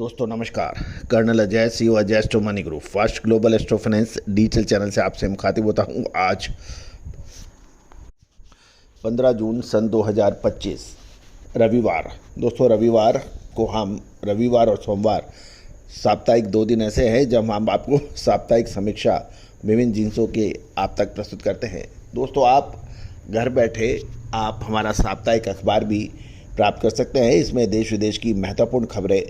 दोस्तों नमस्कार। Colonel Ajay, CEO Ajay Astro Money Group First Global Astro Finance digital channel से आपसे मुखातिब होता हूं। आज 15 जून सन 2025 रविवार। दोस्तों रविवार को हम रविवार और सोमवार साप्ताहिक 2 दिन ऐसे हैं जब हम आपको साप्ताहिक समीक्षा विभिन्न जिन्सों के आप तक प्रस्तुत करते हैं। दोस्तों आप घर बैठे आप हमारा साप्ताहिक अखबार भी प्राप्त कर सकते हैं। इसमें देश विदेश की महत्वपूर्ण खबरें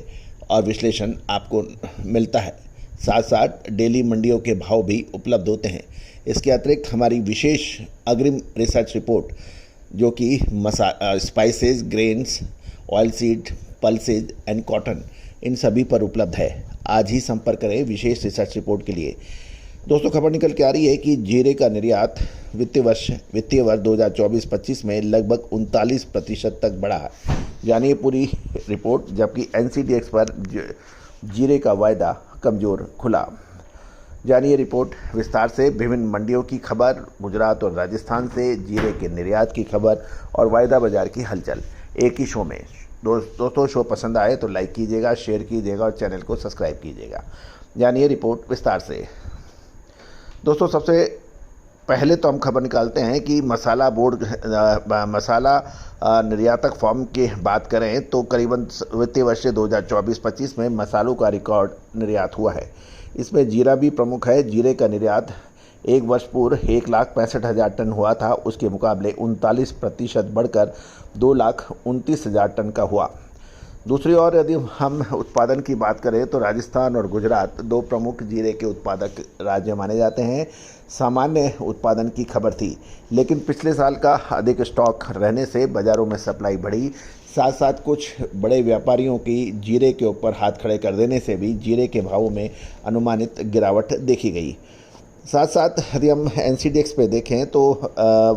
और विश्लेषण आपको मिलता है। साथ साथ डेली मंडियों के भाव भी उपलब्ध होते हैं। इसके अतिरिक्त हमारी विशेष अग्रिम रिसर्च रिपोर्ट जो कि spices, grains, oil seed, pulses and cotton in सभी पर उपलब्ध है। आज ही संपर्क करें विशेष रिसर्च रिपोर्ट के लिए। दोस्तों खबर निकल के आ रही है कि जीरे का निर्यात वित्तीय वर्ष 2024-25 में लगभग 39% तक बढ़ा है। जानिए पूरी रिपोर्ट। जबकि एनसीडीएक्स पर जीरे का वायदा कमज़ोर खुला। जानिए रिपोर्ट विस्तार से। विभिन्न मंडियों की खबर, गुजरात और राजस्थान से जीरे के निर्यात की खबर और वायदा बाजार की हलचल एक ही शो में। दोस्तों शो पसंद आए तो लाइक कीजिएगा, शेयर कीजिएगा और चैनल को सब्सक्राइब कीजिएगा। जानिए रिपोर्ट विस्तार से। दोस्तों सबसे पहले तो हम खबर निकालते हैं कि मसाला बोर्ड मसाला निर्यातक फर्म की बात करें तो करीबन वित्तीय वर्ष 2024-25 में मसालों का रिकॉर्ड निर्यात हुआ है। इसमें जीरा भी प्रमुख है। जीरे का निर्यात एक वर्ष पूर्व 1,65,000 टन हुआ था, उसके मुकाबले 39% बढ़कर 2,29,000 टन का हुआ। दूसरी ओर यदि हम उत्पादन की बात करें तो राजस्थान और गुजरात 2 प्रमुख जीरे के उत्पादक राज्य माने जाते हैं। सामान्य उत्पादन की खबर थी, लेकिन पिछले साल का अधिक स्टॉक रहने से बाज़ारों में सप्लाई बढ़ी। साथ साथ कुछ बड़े व्यापारियों की जीरे के ऊपर हाथ खड़े कर देने से भी जीरे के भावों में अनुमानित गिरावट देखी गई। साथ साथ यदि हम एनसीडीएक्स पे देखें तो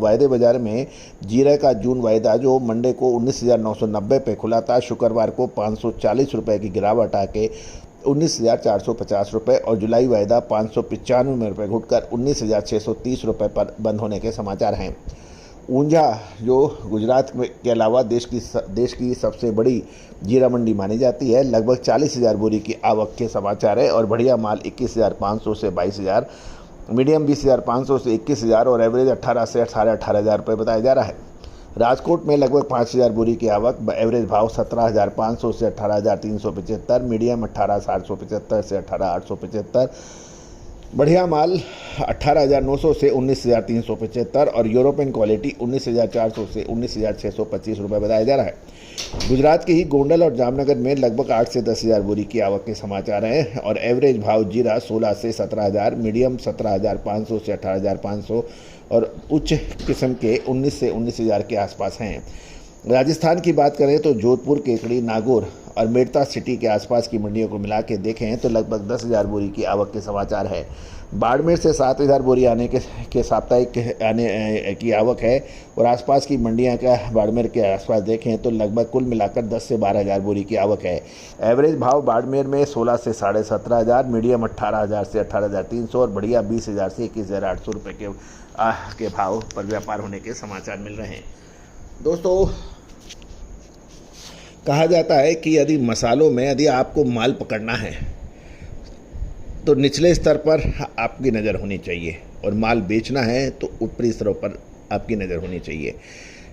वायदे बाजार में जीरा का जून वायदा जो मंडे को 19,990 पे खुला था, शुक्रवार को 540 रुपये की गिरावट आके 19,450 रुपये और जुलाई वायदा 595 रुपये घुटकर 19,630 रुपये पर बंद होने के समाचार हैं। ऊंझा जो गुजरात के अलावा देश की सबसे बड़ी जीरा मंडी मानी जाती है, लगभग 40,000 बोरी की आवक के समाचार है और बढ़िया माल 21,500 से 22,000, मीडियम 20,500 से 21,000 और एवरेज 18 से 18,000 रुपये बताया जा रहा है। राजकोट में लगभग 5,000 बोरी की आवक, एवरेज भाव 17,500 से 18,375, मीडियम 18,775 से 18,875, बढ़िया माल 18,900 से 19,375 और यूरोपियन क्वालिटी 19,400 से 19,625 रुपये बताया जा रहा है। गुजरात के ही गोंडल और जामनगर में लगभग 8 से 10,000 बोरी की आवक के समाचार हैं और एवरेज भाव जीरा 16 से 17,000, मीडियम 17,500 से 18,500 और उच्च किस्म के 19 से 19,000 के आसपास हैं। राजस्थान की बात करें तो जोधपुर, केकड़ी, नागौर और मेड़ता सिटी के आसपास की मंडियों को मिला के देखें तो लगभग 10,000 बोरी की आवक के समाचार है। बाड़मेर से 7,000 बोरी आने के साप्ताहिक आने की आवक है और आसपास की मंडियां का बाड़मेर के आसपास देखें तो लगभग कुल मिलाकर 10 से 12,000 बोरी की आवक है। एवरेज भाव बाड़मेर में 16 से 17,500, मीडियम 18,000 से 18,300 और बढ़िया 20,000 से 21,800 रुपये के भाव पर व्यापार होने के समाचार मिल रहे हैं। दोस्तों कहा जाता है कि यदि मसालों में यदि आपको माल पकड़ना है तो निचले स्तर पर आपकी नज़र होनी चाहिए और माल बेचना है तो ऊपरी स्तरों पर आपकी नज़र होनी चाहिए।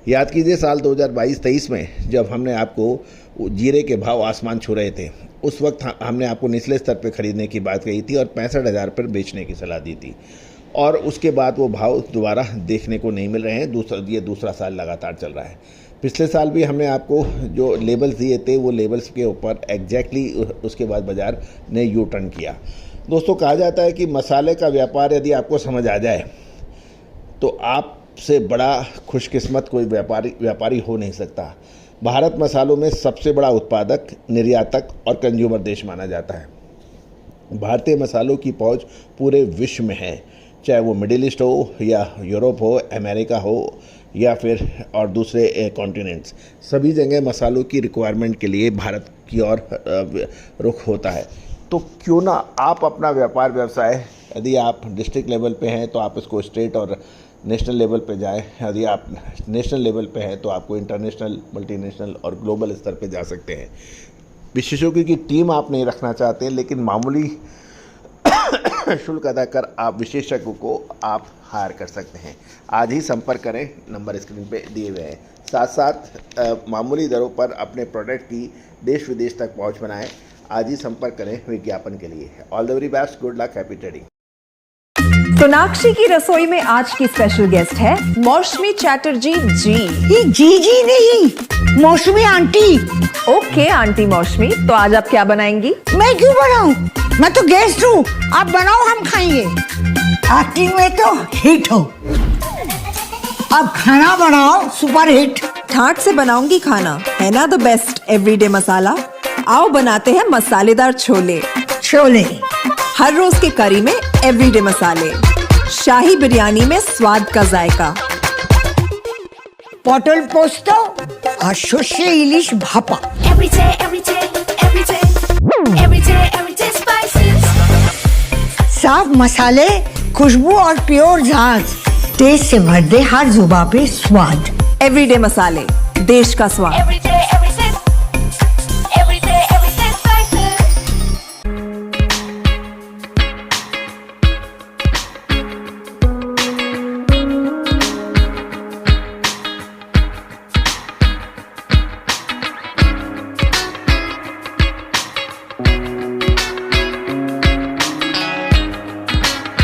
याद कीजिए साल 2022-23 में जब हमने आपको जीरे के भाव आसमान छू रहे थे, उस वक्त हमने आपको निचले स्तर पर ख़रीदने की बात कही थी और 65,000 पर बेचने की सलाह दी थी और उसके बाद वो भाव दोबारा देखने को नहीं मिल रहे हैं। ये दूसरा साल लगातार चल रहा है। पिछले साल भी हमने आपको जो लेबल्स दिए थे वो लेबल्स के ऊपर एग्जैक्टली उसके बाद बाज़ार ने यू टर्न किया। दोस्तों कहा जाता है कि मसाले का व्यापार यदि आपको समझ आ जाए तो आपसे बड़ा खुशकिस्मत कोई व्यापारी हो नहीं सकता। भारत मसालों में सबसे बड़ा उत्पादक, निर्यातक और कंज्यूमर देश माना जाता है। भारतीय मसालों की पहुंच पूरे विश्व में है, चाहे वो मिडिल ईस्ट हो या यूरोप हो, अमेरिका हो या फिर और दूसरे कॉन्टिनेंट्स, सभी जगह मसालों की रिक्वायरमेंट के लिए भारत की ओर रुख होता है। तो क्यों ना आप अपना व्यापार व्यवसाय, यदि आप डिस्ट्रिक्ट लेवल पे हैं तो आप इसको स्टेट और नेशनल लेवल पे जाएं, यदि आप नेशनल लेवल पे हैं तो आपको इंटरनेशनल, मल्टीनेशनल और ग्लोबल स्तर पे जा सकते हैं। विशेषज्ञों की टीम आप नहीं रखना चाहते लेकिन मामूली शुल्क अदा कर आप विशेषज्ञों को आप हायर कर सकते हैं। आज ही संपर्क करें, नंबर स्क्रीन पे दिए हुए हैं। साथ साथ मामूली दरों पर अपने प्रोडक्ट की देश विदेश तक पहुंच बनाएं। आज ही संपर्क करें विज्ञापन के लिए। All the very best, good luck, happy trading. Sonakshi की रसोई में आज की स्पेशल गेस्ट है मौसमी चैटर्जी जी। ये जी नहीं, मौसमी आंटी। ओके आंटी मौसमी, तो आज आप क्या बनाएंगी? मैं क्यों बनाऊं? मैं तो गेस्ट हूँ, आप बनाओ, हम खाएंगे। एक्टिंग में तो हिट हो, अब खाना बनाओ सुपर हिट। ठाट से बनाऊंगी खाना, है ना द बेस्ट एवरीडे मसाला। आओ बनाते हैं मसालेदार छोले। छोले हर रोज के करी में एवरीडे मसाले, शाही बिरयानी में स्वाद का जायका। पटल पोस्तो और शोषे इलिश भापा। साफ मसाले, खुशबू और प्योर झांझ, टेस्ट से भर दे हर जुबान पे स्वाद। एवरीडे मसाले, देश का स्वाद।